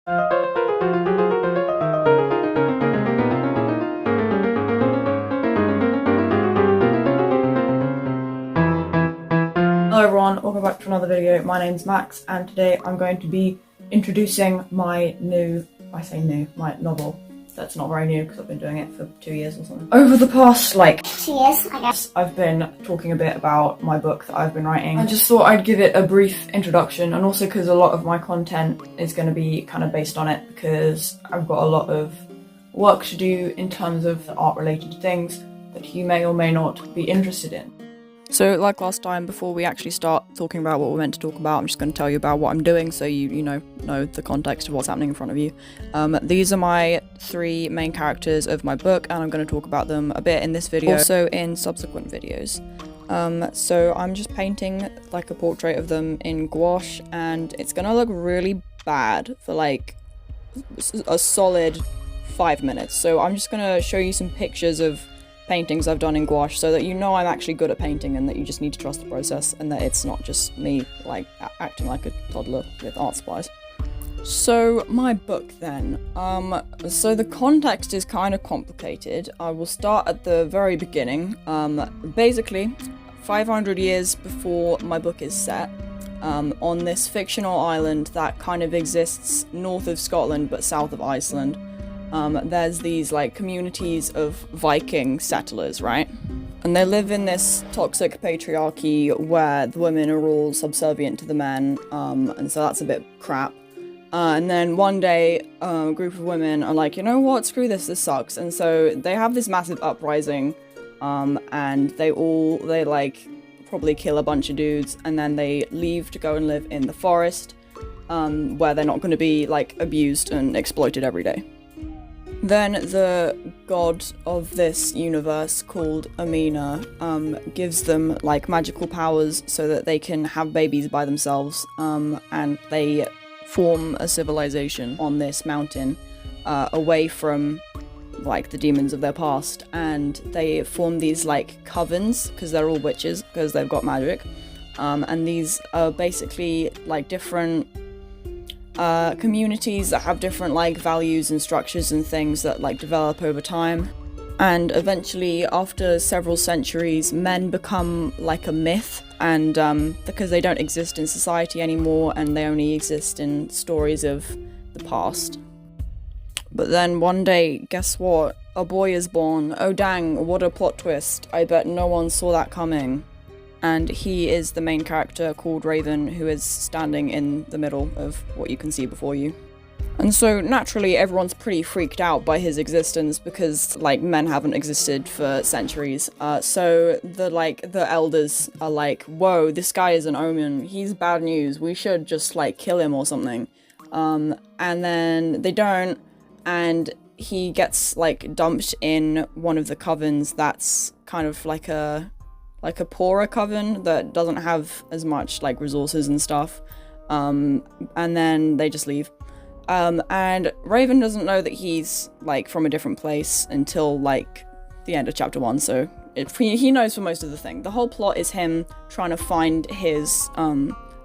Hello everyone, welcome back to another video. My name's Max, and today I'm going to be introducing my my novel. That's not very new because I've been doing it for 2 years or something. Over the past 2 years, I guess, I've been talking a bit about my book that I've been writing. I just thought I'd give it a brief introduction, and also because a lot of my content is going to be kind of based on it, because I've got a lot of work to do in terms of art-related things that you may or may not be interested in. So like last time, before we actually start talking about what we're meant to talk about, I'm just going to tell you about what I'm doing so you know the context of what's happening in front of you. These are my 3 main characters of my book, and I'm going to talk about them a bit in this video, also in subsequent videos. So I'm just painting like a portrait of them in gouache, and it's going to look really bad for like a solid 5 minutes. So I'm just going to show you some pictures of paintings I've done in gouache so that you know I'm actually good at painting, and that you just need to trust the process, and that it's not just me like acting like a toddler with art supplies. So my book then, so the context is kind of complicated. I will start at the very beginning. Basically 500 years before my book is set, on this fictional island that kind of exists north of Scotland but south of Iceland. There's these like communities of Viking settlers, right? And they live in this toxic patriarchy where the women are all subservient to the men, and so that's a bit crap. And then one day, a group of women are like, you know what, screw this sucks. And so they have this massive uprising, and they like probably kill a bunch of dudes, and then they leave to go and live in the forest, where they're not going to be like abused and exploited every day. Then the god of this universe, called Amina, gives them like magical powers so that they can have babies by themselves, and they form a civilization on this mountain, away from like the demons of their past, and they form these like covens, because they're all witches, because they've got magic, and these are basically like different communities that have different like values and structures and things that like develop over time. And eventually, after several centuries, men become like a myth, and because they don't exist in society anymore, and they only exist in stories of the past. But then one day, guess what? A boy is born. Oh dang, what a plot twist. I bet no one saw that coming. And he is the main character, called Raven, who is standing in the middle of what you can see before you. And so naturally everyone's pretty freaked out by his existence, because like men haven't existed for centuries. So the elders are like, whoa, this guy is an omen, he's bad news, we should just like kill him or something. And then they don't, and he gets like dumped in one of the covens that's kind of like a poorer coven that doesn't have as much like resources and stuff, and then they just leave. And Raven doesn't know that he's like from a different place until like the end of chapter 1, so he knows for most of the thing. The whole plot is him trying to find his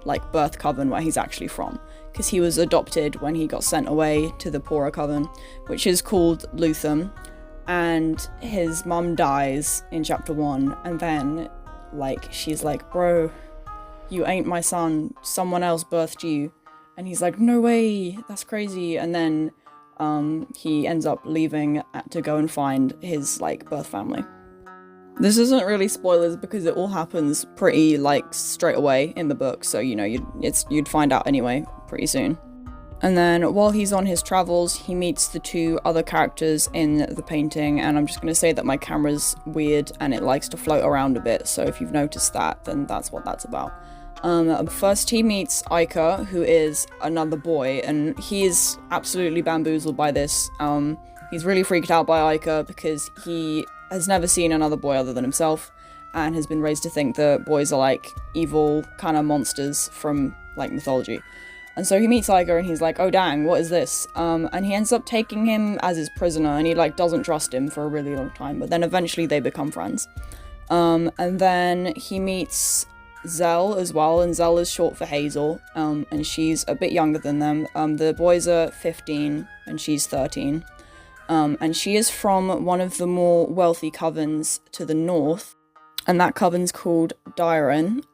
like birth coven where he's actually from, because he was adopted when he got sent away to the poorer coven, which is called Lutham. And his mum dies in chapter 1, and then like she's like, bro, you ain't my son, someone else birthed you. And he's like, no way, that's crazy. And then he ends up leaving to go and find his like birth family. This isn't really spoilers because it all happens pretty like straight away in the book, so you know you'd find out anyway pretty soon. And then while he's on his travels, he meets the 2 other characters in the painting, and I'm just going to say that my camera's weird and it likes to float around a bit, so if you've noticed that, then that's what that's about. First he meets Ica, who is another boy, and he is absolutely bamboozled by this. He's really freaked out by Ica because he has never seen another boy other than himself, and has been raised to think that boys are like evil kind of monsters from like mythology. And so he meets Iger and he's like, oh dang, what is this? And he ends up taking him as his prisoner, and he like doesn't trust him for a really long time, but then eventually they become friends. And then he meets Zell as well, and Zell is short for Hazel, and she's a bit younger than them. The boys are 15 and she's 13. And she is from one of the more wealthy covens to the north, and that coven's called Dairen.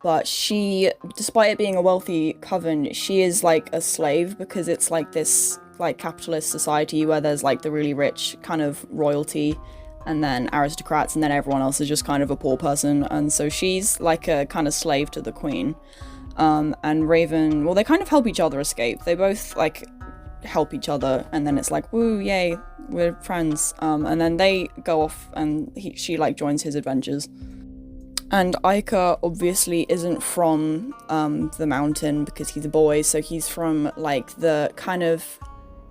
But she, despite it being a wealthy coven, she is like a slave, because it's like this like capitalist society where there's like the really rich kind of royalty and then aristocrats, and then everyone else is just kind of a poor person, and so she's like a kind of slave to the queen. And Raven, well, they kind of help each other escape. They both like help each other, and then it's like, woo, yay, we're friends. And then they go off, and she like joins his adventures. And Ica obviously isn't from the mountain, because he's a boy, so he's from like the kind of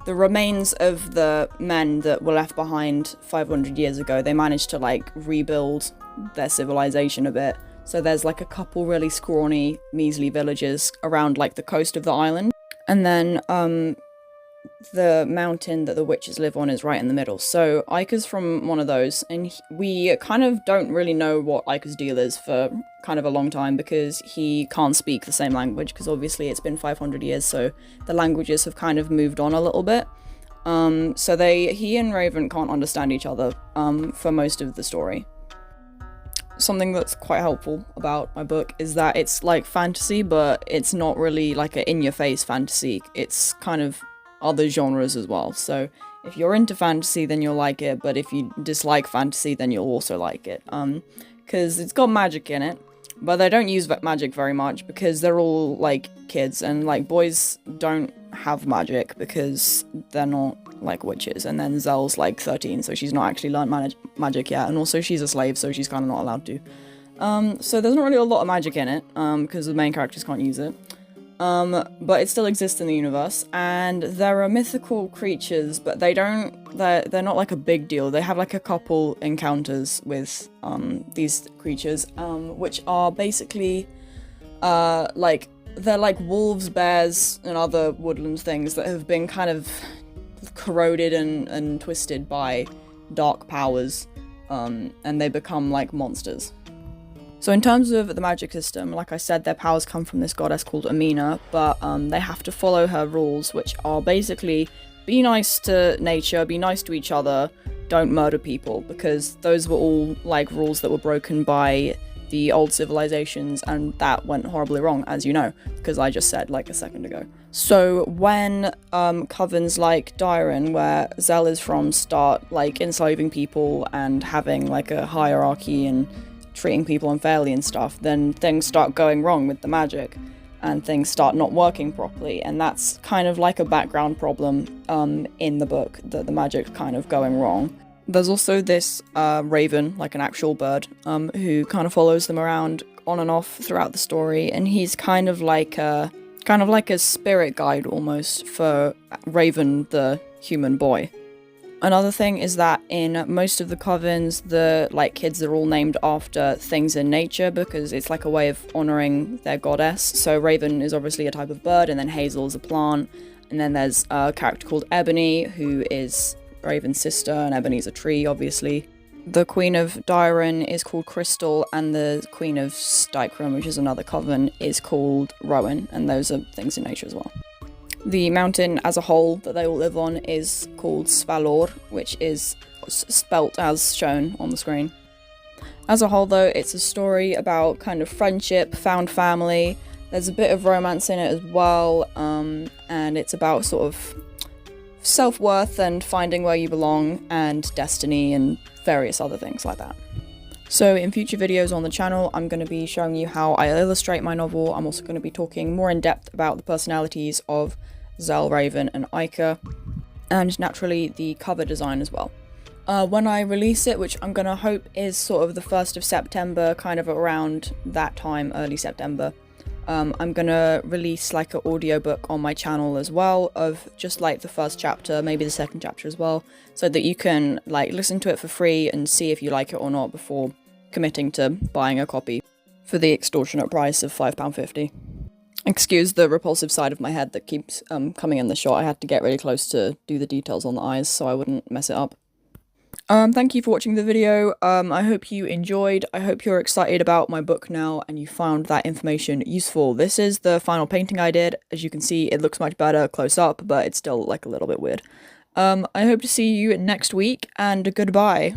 the remains of the men that were left behind 500 years ago. They managed to like rebuild their civilization a bit. So there's like a couple really scrawny, measly villages around like the coast of the island. And then the mountain that the witches live on is right in the middle. So Ica's from one of those, and we kind of don't really know what Ica's deal is for kind of a long time, because he can't speak the same language, because obviously it's been 500 years, so the languages have kind of moved on a little bit. So he and Raven can't understand each other for most of the story. Something that's quite helpful about my book is that it's like fantasy, but it's not really like an in-your-face fantasy. It's kind of other genres as well. So if you're into fantasy, then you'll like it, but if you dislike fantasy, then you'll also like it. Because it's got magic in it, but they don't use magic very much, because they're all like kids, and like boys don't have magic because they're not like witches. And then Zell's like 13, so she's not actually learned magic yet, and also she's a slave, so she's kind of not allowed to. So there's not really a lot of magic in it, because the main characters can't use it. But it still exists in the universe, and there are mythical creatures, but they're not like a big deal. They have like a couple encounters with these creatures, which are basically like, they're like wolves, bears, and other woodland things that have been kind of corroded and twisted by dark powers, and they become like monsters. So in terms of the magic system, like I said, their powers come from this goddess called Amina, but they have to follow her rules, which are basically be nice to nature, be nice to each other, don't murder people, because those were all like rules that were broken by the old civilizations, and that went horribly wrong, as you know, because I just said like a second ago. So when covens like Dairen, where Zell is from, start like enslaving people and having like a hierarchy and treating people unfairly and stuff, then things start going wrong with the magic, and things start not working properly, and that's kind of like a background problem in the book, that the magic's kind of going wrong. There's also this Raven, like an actual bird, who kind of follows them around on and off throughout the story, and he's kind of like a spirit guide almost for Raven, the human boy. Another thing is that in most of the covens, the like kids are all named after things in nature, because it's like a way of honoring their goddess. So Raven is obviously a type of bird, and then Hazel is a plant, and then there's a character called Ebony, who is Raven's sister, and Ebony's a tree, obviously. The Queen of Dairen is called Crystal, and the Queen of Stycrum, which is another coven, is called Rowan, and those are things in nature as well. The mountain as a whole that they all live on is called Svalor, which is spelt as shown on the screen. As a whole, though, it's a story about kind of friendship, found family. There's a bit of romance in it as well, and it's about sort of self-worth and finding where you belong, and destiny, and various other things like that. So in future videos on the channel, I'm going to be showing you how I illustrate my novel. I'm also going to be talking more in depth about the personalities of Zell, Raven, and Ica, and naturally the cover design as well. When I release it, which I'm going to hope is sort of the 1st of September, kind of around that time, early September, I'm going to release like an audiobook on my channel as well, of just like the first chapter, maybe the second chapter as well, so that you can like listen to it for free and see if you like it or not before committing to buying a copy for the extortionate price of £5.50. Excuse the repulsive side of my head that keeps coming in the shot. I had to get really close to do the details on the eyes so I wouldn't mess it up. Thank you for watching the video. I hope you enjoyed. I hope you're excited about my book now and you found that information useful. This is the final painting I did. As you can see, it looks much better close up, but it's still like a little bit weird. I hope to see you next week, and goodbye.